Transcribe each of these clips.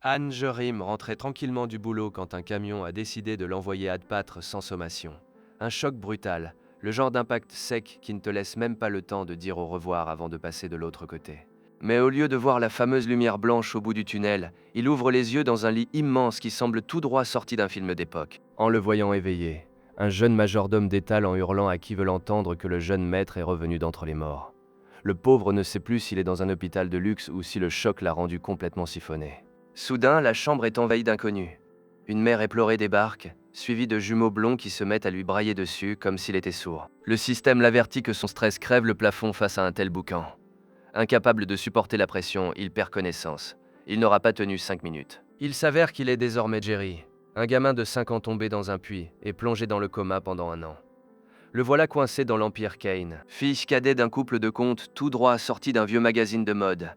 Anne Jerim rentrait tranquillement du boulot quand un camion a décidé de l'envoyer ad patre sans sommation. Un choc brutal, le genre d'impact sec qui ne te laisse même pas le temps de dire au revoir avant de passer de l'autre côté. Mais au lieu de voir la fameuse lumière blanche au bout du tunnel, il ouvre les yeux dans un lit immense qui semble tout droit sorti d'un film d'époque. En le voyant éveillé, un jeune majordome détale en hurlant à qui veut l'entendre que le jeune maître est revenu d'entre les morts. Le pauvre ne sait plus s'il est dans un hôpital de luxe ou si le choc l'a rendu complètement siphonné. Soudain, la chambre est envahie d'inconnus. Une mère éplorée débarque, suivie de jumeaux blonds qui se mettent à lui brailler dessus comme s'il était sourd. Le système l'avertit que son stress crève le plafond face à un tel boucan. Incapable de supporter la pression, il perd connaissance. Il n'aura pas tenu 5 minutes. Il s'avère qu'il est désormais Jerry, un gamin de 5 ans tombé dans un puits et plongé dans le coma pendant 1 an. Le voilà coincé dans l'Empire Kane, fils cadet d'un couple de contes tout droit sorti d'un vieux magazine de mode.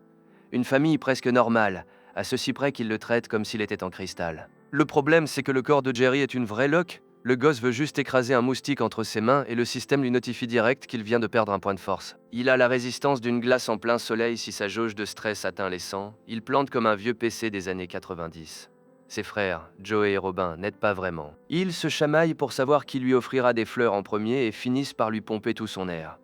Une famille presque normale, à ceci près qu'il le traite comme s'il était en cristal. Le problème, c'est que le corps de Jerry est une vraie loque. Le gosse veut juste écraser un moustique entre ses mains et le système lui notifie direct qu'il vient de perdre un point de force. Il a la résistance d'une glace en plein soleil si sa jauge de stress atteint les 100. Il plante comme un vieux PC des années 90. Ses frères, Joey et Robin, n'aident pas vraiment. Ils se chamaillent pour savoir qui lui offrira des fleurs en premier et finissent par lui pomper tout son air.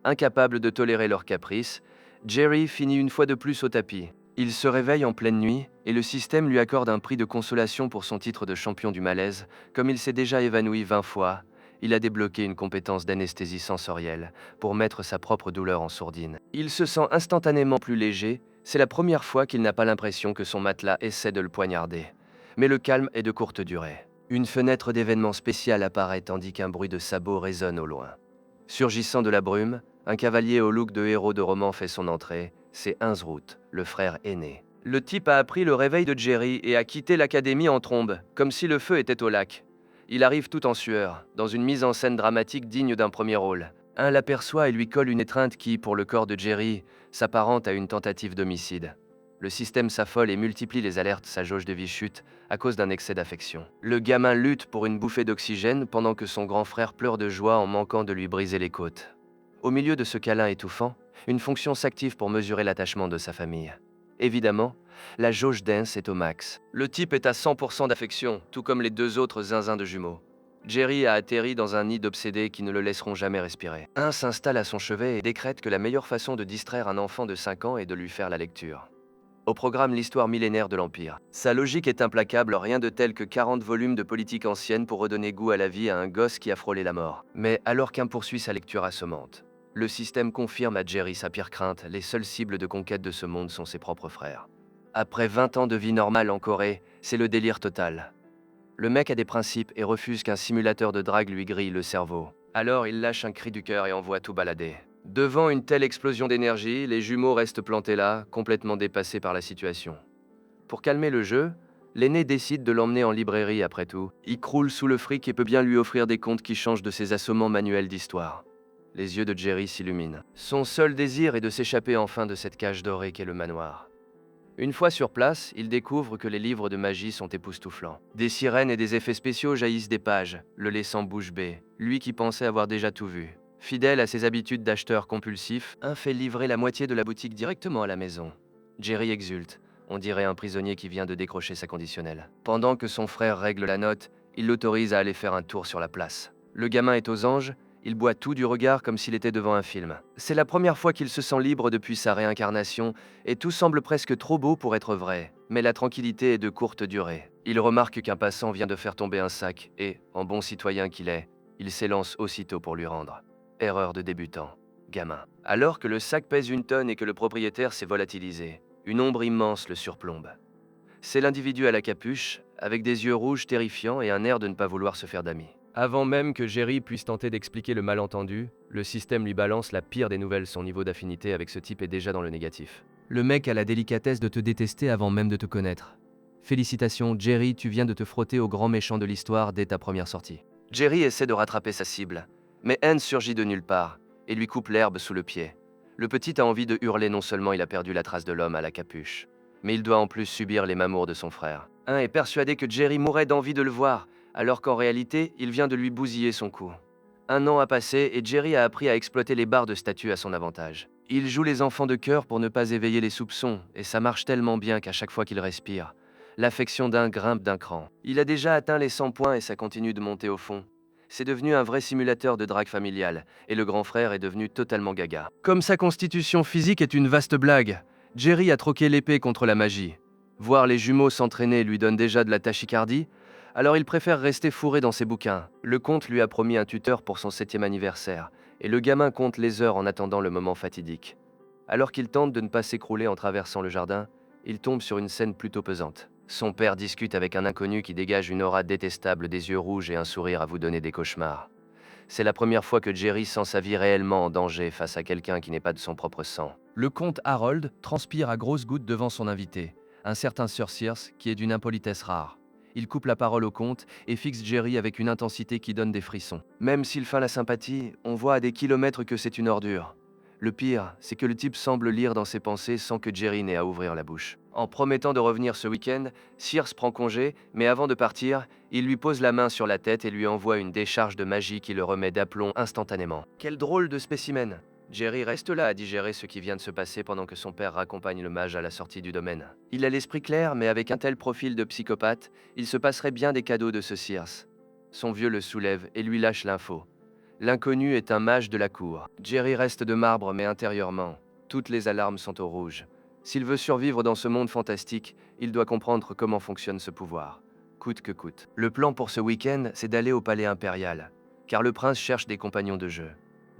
Incapable de tolérer leurs caprices, Jerry finit une fois de plus au tapis. Il se réveille en pleine nuit et le système lui accorde un prix de consolation pour son titre de champion du malaise. Comme il s'est déjà évanoui 20 fois, il a débloqué une compétence d'anesthésie sensorielle pour mettre sa propre douleur en sourdine. Il se sent instantanément plus léger, c'est la première fois qu'il n'a pas l'impression que son matelas essaie de le poignarder. Mais le calme est de courte durée. Une fenêtre d'événement spécial apparaît tandis qu'un bruit de sabots résonne au loin. Surgissant de la brume, un cavalier au look de héros de roman fait son entrée, c'est Ainsroot, le frère aîné. Le type a appris le réveil de Jerry et a quitté l'académie en trombe, comme si le feu était au lac. Il arrive tout en sueur, dans une mise en scène dramatique digne d'un premier rôle. Un l'aperçoit et lui colle une étreinte qui, pour le corps de Jerry, s'apparente à une tentative d'homicide. Le système s'affole et multiplie les alertes, sa jauge de vie chute à cause d'un excès d'affection. Le gamin lutte pour une bouffée d'oxygène pendant que son grand frère pleure de joie en manquant de lui briser les côtes. Au milieu de ce câlin étouffant, une fonction s'active pour mesurer l'attachement de sa famille. Évidemment, la jauge d'Ains est au max. Le type est à 100% d'affection, tout comme les 2 autres zinzins de jumeaux. Jerry a atterri dans un nid d'obsédés qui ne le laisseront jamais respirer. Un s'installe à son chevet et décrète que la meilleure façon de distraire un enfant de 5 ans est de lui faire la lecture. Au programme l'histoire millénaire de l'Empire. Sa logique est implacable, rien de tel que 40 volumes de politique ancienne pour redonner goût à la vie à un gosse qui a frôlé la mort. Mais alors qu'un poursuit sa lecture assommante, le système confirme à Jerry sa pire crainte, les seules cibles de conquête de ce monde sont ses propres frères. Après 20 ans de vie normale en Corée, c'est le délire total. Le mec a des principes et refuse qu'un simulateur de drague lui grille le cerveau. Alors il lâche un cri du cœur et envoie tout balader. Devant une telle explosion d'énergie, les jumeaux restent plantés là, complètement dépassés par la situation. Pour calmer le jeu, l'aîné décide de l'emmener en librairie après tout. Il croule sous le fric et peut bien lui offrir des contes qui changent de ses assommants manuels d'histoire. Les yeux de Jerry s'illuminent. Son seul désir est de s'échapper enfin de cette cage dorée qu'est le manoir. Une fois sur place, il découvre que les livres de magie sont époustouflants. Des sirènes et des effets spéciaux jaillissent des pages, le laissant bouche bée, lui qui pensait avoir déjà tout vu. Fidèle à ses habitudes d'acheteur compulsif, un fait livrer la moitié de la boutique directement à la maison. Jerry exulte, on dirait un prisonnier qui vient de décrocher sa conditionnelle. Pendant que son frère règle la note, il l'autorise à aller faire un tour sur la place. Le gamin est aux anges, il boit tout du regard comme s'il était devant un film. C'est la première fois qu'il se sent libre depuis sa réincarnation, et tout semble presque trop beau pour être vrai. Mais la tranquillité est de courte durée. Il remarque qu'un passant vient de faire tomber un sac, et, en bon citoyen qu'il est, il s'élance aussitôt pour lui rendre. Erreur de débutant. Gamin. Alors que le sac pèse 1 tonne et que le propriétaire s'est volatilisé, une ombre immense le surplombe. C'est l'individu à la capuche, avec des yeux rouges terrifiants et un air de ne pas vouloir se faire d'amis. Avant même que Jerry puisse tenter d'expliquer le malentendu, le système lui balance la pire des nouvelles, son niveau d'affinité avec ce type est déjà dans le négatif. Le mec a la délicatesse de te détester avant même de te connaître. Félicitations, Jerry, tu viens de te frotter au grand méchant de l'histoire dès ta première sortie. Jerry essaie de rattraper sa cible, mais Anne surgit de nulle part et lui coupe l'herbe sous le pied. Le petit a envie de hurler, non seulement il a perdu la trace de l'homme à la capuche, mais il doit en plus subir les mamours de son frère. Un est persuadé que Jerry mourrait d'envie de le voir, alors qu'en réalité, il vient de lui bousiller son cou. 1 an a passé et Jerry a appris à exploiter les barres de statut à son avantage. Il joue les enfants de cœur pour ne pas éveiller les soupçons, et ça marche tellement bien qu'à chaque fois qu'il respire, L'affection d'un grimpe d'un cran. Il a déjà atteint les 100 points et ça continue de monter au fond. C'est devenu un vrai simulateur de drague familiale, et le grand frère est devenu totalement gaga. Comme sa constitution physique est une vaste blague, Jerry a troqué l'épée contre la magie. Voir les jumeaux s'entraîner lui donne déjà de la tachycardie, alors il préfère rester fourré dans ses bouquins. Le comte lui a promis un tuteur pour son 7e anniversaire, et le gamin compte les heures en attendant le moment fatidique. Alors qu'il tente de ne pas s'écrouler en traversant le jardin, il tombe sur une scène plutôt pesante. Son père discute avec un inconnu qui dégage une aura détestable, des yeux rouges et un sourire à vous donner des cauchemars. C'est la première fois que Jerry sent sa vie réellement en danger face à quelqu'un qui n'est pas de son propre sang. Le comte Harold transpire à grosses gouttes devant son invité, un certain Sir Sears qui est d'une impolitesse rare. Il coupe la parole au comte et fixe Jerry avec une intensité qui donne des frissons. Même s'il feint la sympathie, on voit à des kilomètres que c'est une ordure. Le pire, c'est que le type semble lire dans ses pensées sans que Jerry n'ait à ouvrir la bouche. En promettant de revenir ce week-end, Sears prend congé, mais avant de partir, il lui pose la main sur la tête et lui envoie une décharge de magie qui le remet d'aplomb instantanément. Quel drôle de spécimen! Jerry reste là à digérer ce qui vient de se passer pendant que son père raccompagne le mage à la sortie du domaine. Il a l'esprit clair, mais avec un tel profil de psychopathe, il se passerait bien des cadeaux de ce Sears. Son vieux le soulève et lui lâche l'info. L'inconnu est un mage de la cour. Jerry reste de marbre, mais intérieurement, toutes les alarmes sont au rouge. S'il veut survivre dans ce monde fantastique, il doit comprendre comment fonctionne ce pouvoir, coûte que coûte. Le plan pour ce week-end, c'est d'aller au palais impérial, car le prince cherche des compagnons de jeu.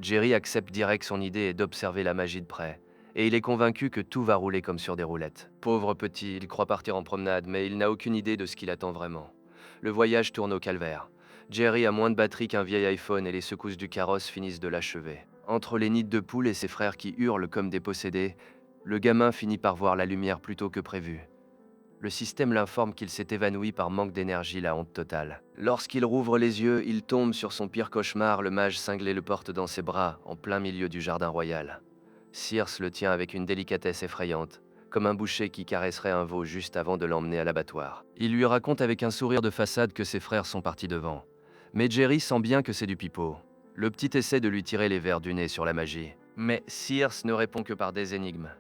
Jerry accepte direct son idée et d'observer la magie de près, et il est convaincu que tout va rouler comme sur des roulettes. Pauvre petit, il croit partir en promenade, mais il n'a aucune idée de ce qu'il attend vraiment. Le voyage tourne au calvaire. Jerry a moins de batterie qu'un vieil iPhone et les secousses du carrosse finissent de l'achever. Entre les nids de poules et ses frères qui hurlent comme des possédés, le gamin finit par voir la lumière plus tôt que prévu. Le système l'informe qu'il s'est évanoui par manque d'énergie, la honte totale. Lorsqu'il rouvre les yeux, il tombe sur son pire cauchemar, le mage cinglé le porte dans ses bras, en plein milieu du jardin royal. Sears le tient avec une délicatesse effrayante, comme un boucher qui caresserait un veau juste avant de l'emmener à l'abattoir. Il lui raconte avec un sourire de façade que ses frères sont partis devant. Mais Jerry sent bien que c'est du pipeau. Le petit essaie de lui tirer les vers du nez sur la magie. Mais Sears ne répond que par des énigmes.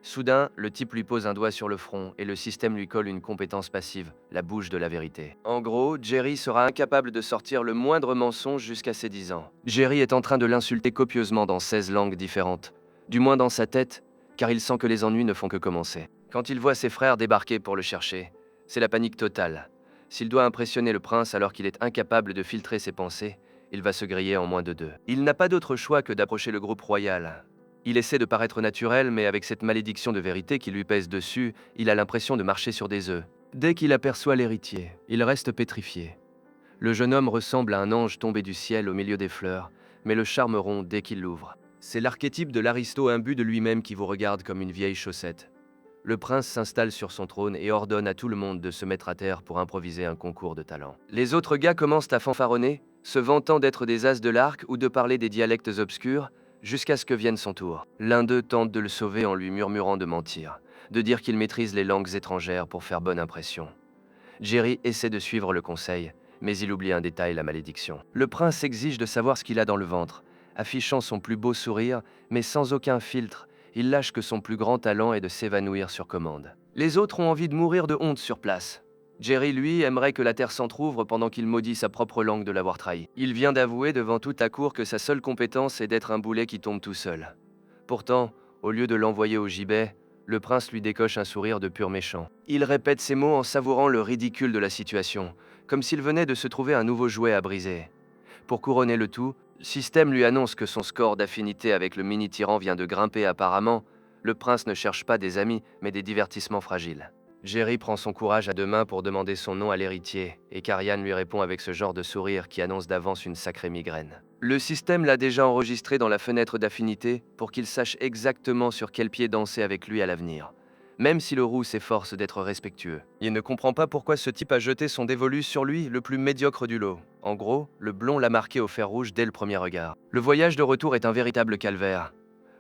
Soudain, le type lui pose un doigt sur le front et le système lui colle une compétence passive, la bouche de la vérité. En gros, Jerry sera incapable de sortir le moindre mensonge jusqu'à ses 10 ans. Jerry est en train de l'insulter copieusement dans 16 langues différentes, du moins dans sa tête, car il sent que les ennuis ne font que commencer. Quand il voit ses frères débarquer pour le chercher, c'est la panique totale. S'il doit impressionner le prince alors qu'il est incapable de filtrer ses pensées, il va se griller en moins de 2. Il n'a pas d'autre choix que d'approcher le groupe royal. Il essaie de paraître naturel, mais avec cette malédiction de vérité qui lui pèse dessus, il a l'impression de marcher sur des œufs. Dès qu'il aperçoit l'héritier, il reste pétrifié. Le jeune homme ressemble à un ange tombé du ciel au milieu des fleurs, mais le charme rond dès qu'il l'ouvre. C'est l'archétype de l'aristo imbu de lui-même qui vous regarde comme une vieille chaussette. Le prince s'installe sur son trône et ordonne à tout le monde de se mettre à terre pour improviser un concours de talent. Les autres gars commencent à fanfaronner, se vantant d'être des as de l'arc ou de parler des dialectes obscurs, jusqu'à ce que vienne son tour. L'un d'eux tente de le sauver en lui murmurant de mentir, de dire qu'il maîtrise les langues étrangères pour faire bonne impression. Jerry essaie de suivre le conseil, mais il oublie un détail, la malédiction. Le prince exige de savoir ce qu'il a dans le ventre, affichant son plus beau sourire, mais sans aucun filtre. Il lâche que son plus grand talent est de s'évanouir sur commande. Les autres ont envie de mourir de honte sur place. Jerry, lui, aimerait que la terre s'entr'ouvre pendant qu'il maudit sa propre langue de l'avoir trahi. Il vient d'avouer devant toute la cour que sa seule compétence est d'être un boulet qui tombe tout seul. Pourtant, au lieu de l'envoyer au gibet, le prince lui décoche un sourire de pur méchant. Il répète ces mots en savourant le ridicule de la situation, comme s'il venait de se trouver un nouveau jouet à briser. Pour couronner le tout, le système lui annonce que son score d'affinité avec le mini-tyran vient de grimper apparemment. Le prince ne cherche pas des amis, mais des divertissements fragiles. Jerry prend son courage à deux mains pour demander son nom à l'héritier, et Karian lui répond avec ce genre de sourire qui annonce d'avance une sacrée migraine. Le système l'a déjà enregistré dans la fenêtre d'affinité pour qu'il sache exactement sur quel pied danser avec lui à l'avenir, même si le roux s'efforce d'être respectueux. Il ne comprend pas pourquoi ce type a jeté son dévolu sur lui, le plus médiocre du lot. En gros, le blond l'a marqué au fer rouge dès le premier regard. Le voyage de retour est un véritable calvaire.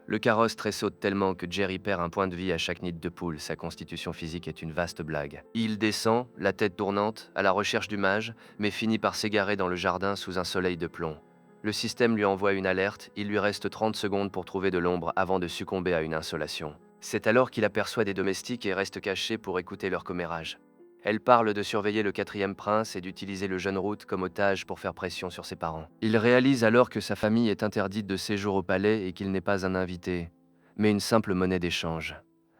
Le carrosse tressaute tellement que Jerry perd un point de vie à chaque nid de poule. Sa constitution physique est une vaste blague. Il descend, la tête tournante, à la recherche du mage, mais finit par s'égarer dans le jardin sous un soleil de plomb. Le système lui envoie une alerte, il lui reste 30 secondes pour trouver de l'ombre avant de succomber à une insolation. C'est alors qu'il aperçoit des domestiques et reste caché pour écouter leur commérage. Elle parle de surveiller le quatrième prince et d'utiliser le jeune Root comme otage pour faire pression sur ses parents. Il réalise alors que sa famille est interdite de séjour au palais et qu'il n'est pas un invité, mais une simple monnaie d'échange.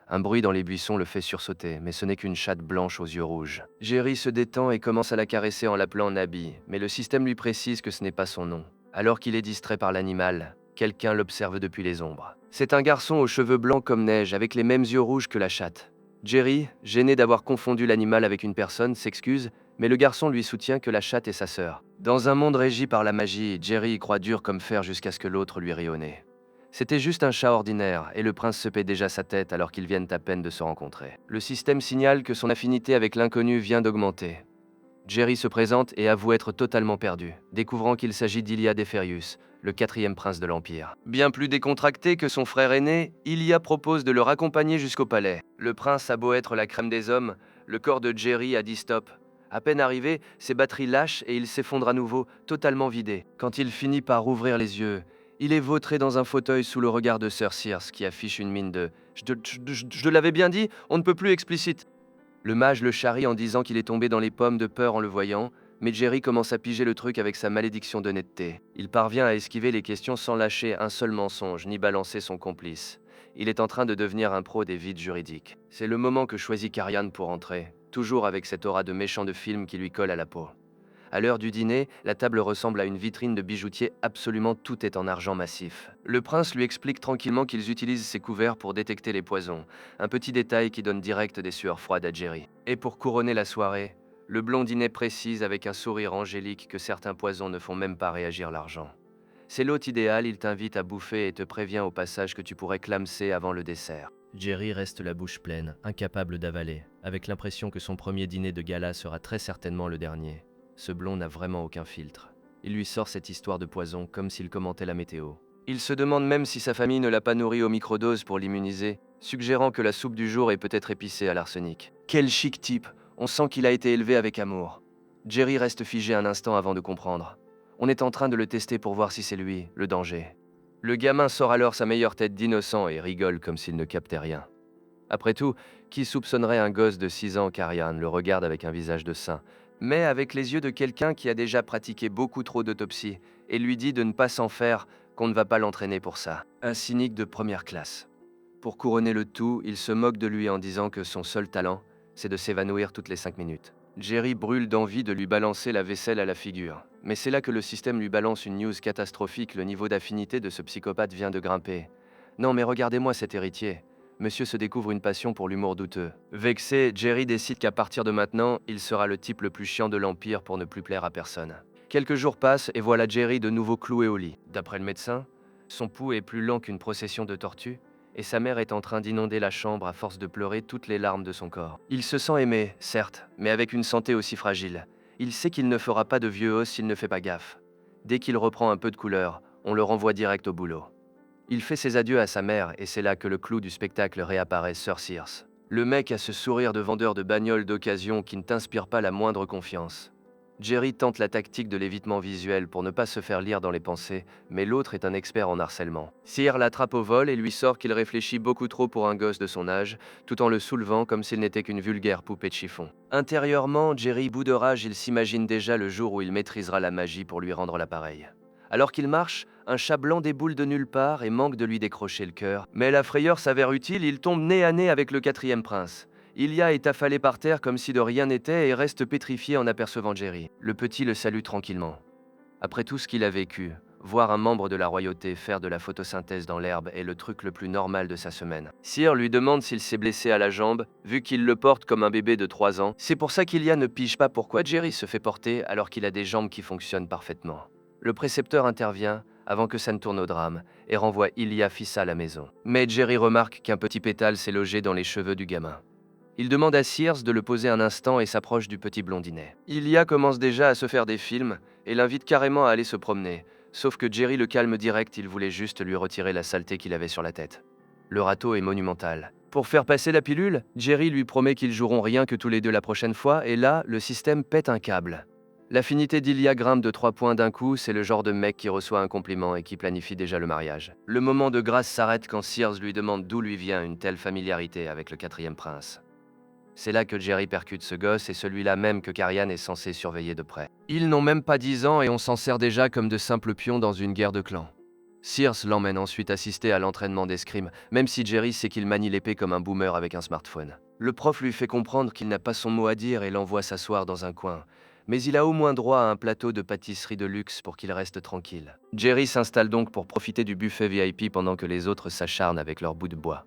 Un bruit dans les buissons le fait sursauter, mais ce n'est qu'une chatte blanche aux yeux rouges. Jerry se détend et commence à la caresser en l'appelant Nabi, mais le système lui précise que ce n'est pas son nom. Alors qu'il est distrait par l'animal, quelqu'un l'observe depuis les ombres. C'est un garçon aux cheveux blancs comme neige, avec les mêmes yeux rouges que la chatte. Jerry, gêné d'avoir confondu l'animal avec une personne, s'excuse, mais le garçon lui soutient que la chatte est sa sœur. Dans un monde régi par la magie, Jerry y croit dur comme fer jusqu'à ce que l'autre lui rie au nez. C'était juste un chat ordinaire, et le prince se paie déjà sa tête alors qu'ils viennent à peine de se rencontrer. Le système signale que son affinité avec l'inconnu vient d'augmenter. Jerry se présente et avoue être totalement perdu, découvrant qu'il s'agit d'Ilia Deferius, le quatrième prince de l'Empire. Bien plus décontracté que son frère aîné, Ilia propose de le raccompagner jusqu'au palais. Le prince a beau être la crème des hommes, le corps de Jerry a dit stop. À peine arrivé, ses batteries lâchent et il s'effondre à nouveau, totalement vidé. Quand il finit par rouvrir les yeux, il est vautré dans un fauteuil sous le regard de Sir Sears qui affiche une mine de « Je te l'avais bien dit, on ne peut plus explicite ». Le mage le charrie en disant qu'il est tombé dans les pommes de peur en le voyant, mais Jerry commence à piger le truc avec sa malédiction d'honnêteté. Il parvient à esquiver les questions sans lâcher un seul mensonge ni balancer son complice. Il est en train de devenir un pro des vides juridiques. C'est le moment que choisit Karian pour entrer, toujours avec cette aura de méchant de film qui lui colle à la peau. À l'heure du dîner, la table ressemble à une vitrine de bijoutier, absolument tout est en argent massif. Le prince lui explique tranquillement qu'ils utilisent ces couverts pour détecter les poisons, un petit détail qui donne direct des sueurs froides à Jerry. Et pour couronner la soirée, le blondinet précise avec un sourire angélique que certains poisons ne font même pas réagir l'argent. C'est l'hôte idéal, il t'invite à bouffer et te prévient au passage que tu pourrais clamser avant le dessert. Jerry reste la bouche pleine, incapable d'avaler, avec l'impression que son premier dîner de gala sera très certainement le dernier. Ce blond n'a vraiment aucun filtre. Il lui sort cette histoire de poison comme s'il commentait la météo. Il se demande même si sa famille ne l'a pas nourri aux microdoses pour l'immuniser, suggérant que la soupe du jour est peut-être épicée à l'arsenic. Quel chic type! On sent qu'il a été élevé avec amour. Jerry reste figé un instant avant de comprendre. On est en train de le tester pour voir si c'est lui, le danger. Le gamin sort alors sa meilleure tête d'innocent et rigole comme s'il ne captait rien. Après tout, qui soupçonnerait un gosse de 6 ans? Karian le regarde avec un visage de saint, mais avec les yeux de quelqu'un qui a déjà pratiqué beaucoup trop d'autopsies, et lui dit de ne pas s'en faire, qu'on ne va pas l'entraîner pour ça. Un cynique de première classe. Pour couronner le tout, il se moque de lui en disant que son seul talent, c'est de s'évanouir toutes les 5 minutes. Jerry brûle d'envie de lui balancer la vaisselle à la figure. Mais c'est là que le système lui balance une news catastrophique, le niveau d'affinité de ce psychopathe vient de grimper. Non mais regardez-moi cet héritier. Monsieur se découvre une passion pour l'humour douteux. Vexé, Jerry décide qu'à partir de maintenant, il sera le type le plus chiant de l'Empire pour ne plus plaire à personne. Quelques jours passent et voilà Jerry de nouveau cloué au lit. D'après le médecin, son pouls est plus lent qu'une procession de tortues, et sa mère est en train d'inonder la chambre à force de pleurer toutes les larmes de son corps. Il se sent aimé, certes, mais avec une santé aussi fragile. Il sait qu'il ne fera pas de vieux os s'il ne fait pas gaffe. Dès qu'il reprend un peu de couleur, on le renvoie direct au boulot. Il fait ses adieux à sa mère et c'est là que le clou du spectacle réapparaît, Sir Sears. Le mec a ce sourire de vendeur de bagnole d'occasion qui ne t'inspire pas la moindre confiance. Jerry tente la tactique de l'évitement visuel pour ne pas se faire lire dans les pensées, mais l'autre est un expert en harcèlement. Sears l'attrape au vol et lui sort qu'il réfléchit beaucoup trop pour un gosse de son âge, tout en le soulevant comme s'il n'était qu'une vulgaire poupée de chiffon. Intérieurement, Jerry bout de rage, il s'imagine déjà le jour où il maîtrisera la magie pour lui rendre l'appareil. Alors qu'il marche, un chat blanc déboule de nulle part et manque de lui décrocher le cœur. Mais la frayeur s'avère utile, il tombe nez à nez avec le quatrième prince. Ilia est affalé par terre comme si de rien n'était et reste pétrifié en apercevant Jerry. Le petit le salue tranquillement. Après tout ce qu'il a vécu, voir un membre de la royauté faire de la photosynthèse dans l'herbe est le truc le plus normal de sa semaine. Sears lui demande s'il s'est blessé à la jambe, vu qu'il le porte comme un bébé de 3 ans. C'est pour ça qu'Ilia ne pige pas pourquoi Jerry se fait porter alors qu'il a des jambes qui fonctionnent parfaitement. Le précepteur intervient, avant que ça ne tourne au drame, et renvoie Ilia fils à la maison. Mais Jerry remarque qu'un petit pétale s'est logé dans les cheveux du gamin. Il demande à Sears de le poser un instant et s'approche du petit blondinet. Ilia commence déjà à se faire des films et l'invite carrément à aller se promener, sauf que Jerry le calme direct, il voulait juste lui retirer la saleté qu'il avait sur la tête. Le râteau est monumental. Pour faire passer la pilule, Jerry lui promet qu'ils joueront rien que tous les deux la prochaine fois, et là, le système pète un câble. L'affinité d'Ilia grimpe de 3 points d'un coup, c'est le genre de mec qui reçoit un compliment et qui planifie déjà le mariage. Le moment de grâce s'arrête quand Sears lui demande d'où lui vient une telle familiarité avec le quatrième prince. C'est là que Jerry percute ce gosse et celui-là même que Karian est censé surveiller de près. Ils n'ont même pas 10 ans et on s'en sert déjà comme de simples pions dans une guerre de clans. Sears l'emmène ensuite assister à l'entraînement d'escrime, même si Jerry sait qu'il manie l'épée comme un boomer avec un smartphone. Le prof lui fait comprendre qu'il n'a pas son mot à dire et l'envoie s'asseoir dans un coin. Mais il a au moins droit à un plateau de pâtisserie de luxe pour qu'il reste tranquille. Jerry s'installe donc pour profiter du buffet VIP pendant que les autres s'acharnent avec leurs bouts de bois.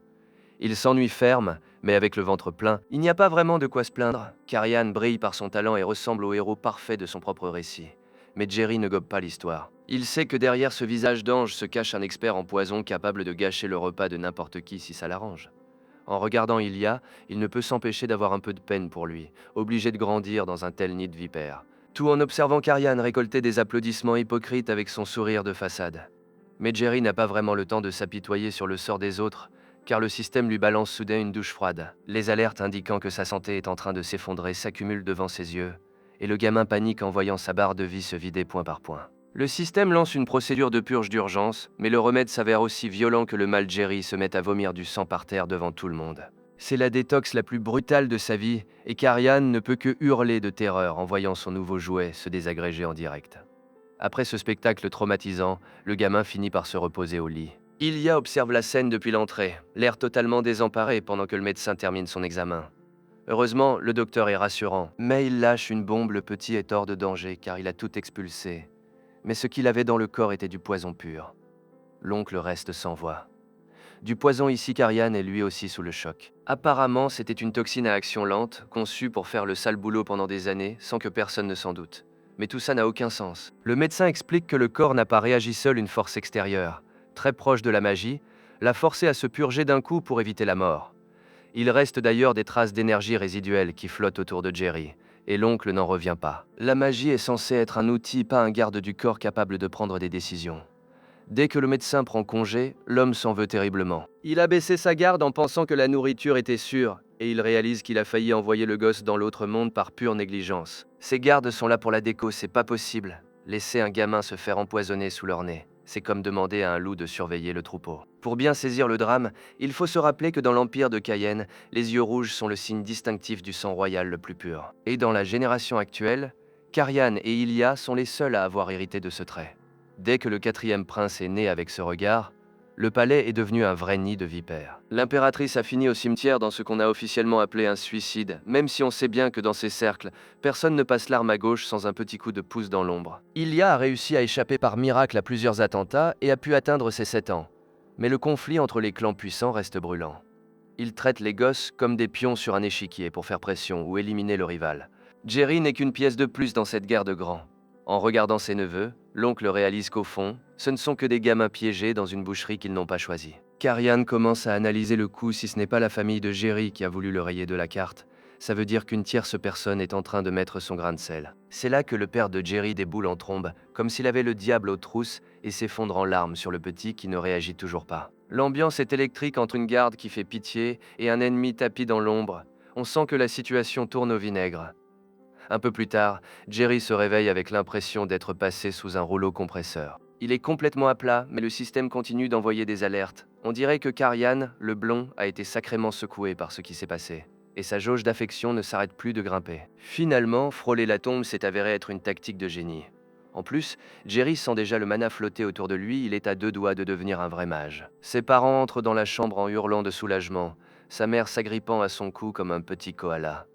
Il s'ennuie ferme, mais avec le ventre plein, il n'y a pas vraiment de quoi se plaindre. Karian brille par son talent et ressemble au héros parfait de son propre récit. Mais Jerry ne gobe pas l'histoire. Il sait que derrière ce visage d'ange se cache un expert en poison capable de gâcher le repas de n'importe qui si ça l'arrange. En regardant Ilya, il ne peut s'empêcher d'avoir un peu de peine pour lui, obligé de grandir dans un tel nid de vipères. Tout en observant Karian récolter des applaudissements hypocrites avec son sourire de façade. Mais Jerry n'a pas vraiment le temps de s'apitoyer sur le sort des autres, car le système lui balance soudain une douche froide. Les alertes indiquant que sa santé est en train de s'effondrer s'accumulent devant ses yeux, et le gamin panique en voyant sa barre de vie se vider point par point. Le système lance une procédure de purge d'urgence, mais le remède s'avère aussi violent que le mal. Jerry se met à vomir du sang par terre devant tout le monde. C'est la détox la plus brutale de sa vie, et Karian ne peut que hurler de terreur en voyant son nouveau jouet se désagréger en direct. Après ce spectacle traumatisant, le gamin finit par se reposer au lit. Ilya observe la scène depuis l'entrée, l'air totalement désemparé pendant que le médecin termine son examen. Heureusement, le docteur est rassurant, mais il lâche une bombe. Le petit est hors de danger car il a tout expulsé. Mais ce qu'il avait dans le corps était du poison pur. L'oncle reste sans voix. Du poison ici, Karian est lui aussi sous le choc. Apparemment, c'était une toxine à action lente, conçue pour faire le sale boulot pendant des années, sans que personne ne s'en doute. Mais tout ça n'a aucun sens. Le médecin explique que le corps n'a pas réagi seul, une force extérieure, très proche de la magie, l'a forcé à se purger d'un coup pour éviter la mort. Il reste d'ailleurs des traces d'énergie résiduelle qui flottent autour de Jerry, et l'oncle n'en revient pas. La magie est censée être un outil, pas un garde du corps capable de prendre des décisions. Dès que le médecin prend congé, l'homme s'en veut terriblement. Il a baissé sa garde en pensant que la nourriture était sûre, et il réalise qu'il a failli envoyer le gosse dans l'autre monde par pure négligence. Ces gardes sont là pour la déco, c'est pas possible. Laisser un gamin se faire empoisonner sous leur nez, c'est comme demander à un loup de surveiller le troupeau. Pour bien saisir le drame, il faut se rappeler que dans l'Empire de Cayenne, les yeux rouges sont le signe distinctif du sang royal le plus pur. Et dans la génération actuelle, Karian et Ilya sont les seuls à avoir hérité de ce trait. Dès que le 4e prince est né avec ce regard, le palais est devenu un vrai nid de vipères. L'impératrice a fini au cimetière dans ce qu'on a officiellement appelé un suicide, même si on sait bien que dans ces cercles, personne ne passe l'arme à gauche sans un petit coup de pouce dans l'ombre. Ilya a réussi à échapper par miracle à plusieurs attentats et a pu atteindre ses 7 ans. Mais le conflit entre les clans puissants reste brûlant. Il traite les gosses comme des pions sur un échiquier pour faire pression ou éliminer le rival. Jerry n'est qu'une pièce de plus dans cette guerre de grands. En regardant ses neveux, l'oncle réalise qu'au fond, ce ne sont que des gamins piégés dans une boucherie qu'ils n'ont pas choisie. Karian commence à analyser le coup. Si ce n'est pas la famille de Jerry qui a voulu le rayer de la carte, ça veut dire qu'une tierce personne est en train de mettre son grain de sel. C'est là que le père de Jerry déboule en trombe, comme s'il avait le diable aux trousses, et s'effondre en larmes sur le petit qui ne réagit toujours pas. L'ambiance est électrique entre une garde qui fait pitié et un ennemi tapi dans l'ombre. On sent que la situation tourne au vinaigre. Un peu plus tard, Jerry se réveille avec l'impression d'être passé sous un rouleau compresseur. Il est complètement à plat, mais le système continue d'envoyer des alertes. On dirait que Karian, le blond, a été sacrément secoué par ce qui s'est passé. Et sa jauge d'affection ne s'arrête plus de grimper. Finalement, frôler la tombe s'est avéré être une tactique de génie. En plus, Jerry sent déjà le mana flotter autour de lui, il est à 2 doigts de devenir un vrai mage. Ses parents entrent dans la chambre en hurlant de soulagement, sa mère s'agrippant à son cou comme un petit koala.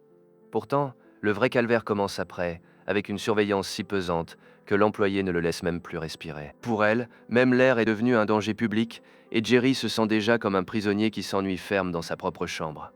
Pourtant, le vrai calvaire commence après, avec une surveillance si pesante que l'employé ne le laisse même plus respirer. Pour elle, même l'air est devenu un danger public, et Jerry se sent déjà comme un prisonnier qui s'ennuie ferme dans sa propre chambre.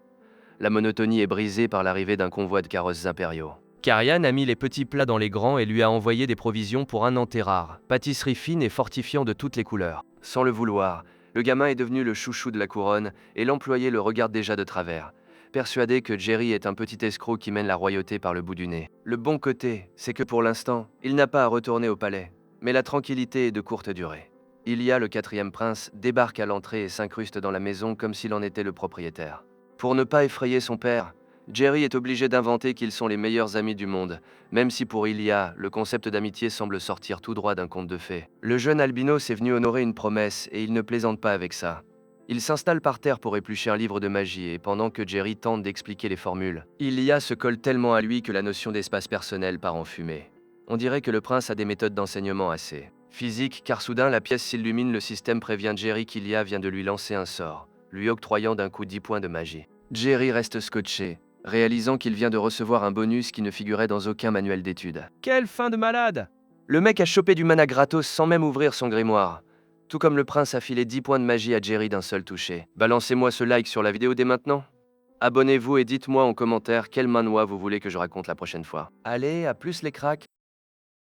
La monotonie est brisée par l'arrivée d'un convoi de carrosses impériaux. Karian a mis les petits plats dans les grands et lui a envoyé des provisions pour un enté rare, pâtisserie fine et fortifiant de toutes les couleurs. Sans le vouloir, le gamin est devenu le chouchou de la couronne, et l'employé le regarde déjà de travers, persuadé que Jerry est un petit escroc qui mène la royauté par le bout du nez. Le bon côté, c'est que pour l'instant, il n'a pas à retourner au palais, mais la tranquillité est de courte durée. Ilya, le 4e prince, débarque à l'entrée et s'incruste dans la maison comme s'il en était le propriétaire. Pour ne pas effrayer son père, Jerry est obligé d'inventer qu'ils sont les meilleurs amis du monde, même si pour Ilya, le concept d'amitié semble sortir tout droit d'un conte de fées. Le jeune albinos est venu honorer une promesse et il ne plaisante pas avec ça. Il s'installe par terre pour éplucher un livre de magie et pendant que Jerry tente d'expliquer les formules, Ilia se colle tellement à lui que la notion d'espace personnel part en fumée. On dirait que le prince a des méthodes d'enseignement assez physiques car soudain la pièce s'illumine, le système prévient Jerry qu'Ilia vient de lui lancer un sort, lui octroyant d'un coup 10 points de magie. Jerry reste scotché, réalisant qu'il vient de recevoir un bonus qui ne figurait dans aucun manuel d'études. Quelle fin de malade! Le mec a chopé du mana gratos sans même ouvrir son grimoire. Tout comme le prince a filé 10 points de magie à Jerry d'un seul toucher. Balancez-moi ce like sur la vidéo dès maintenant. Abonnez-vous et dites-moi en commentaire quel manhwa vous voulez que je raconte la prochaine fois. Allez, à plus les cracks!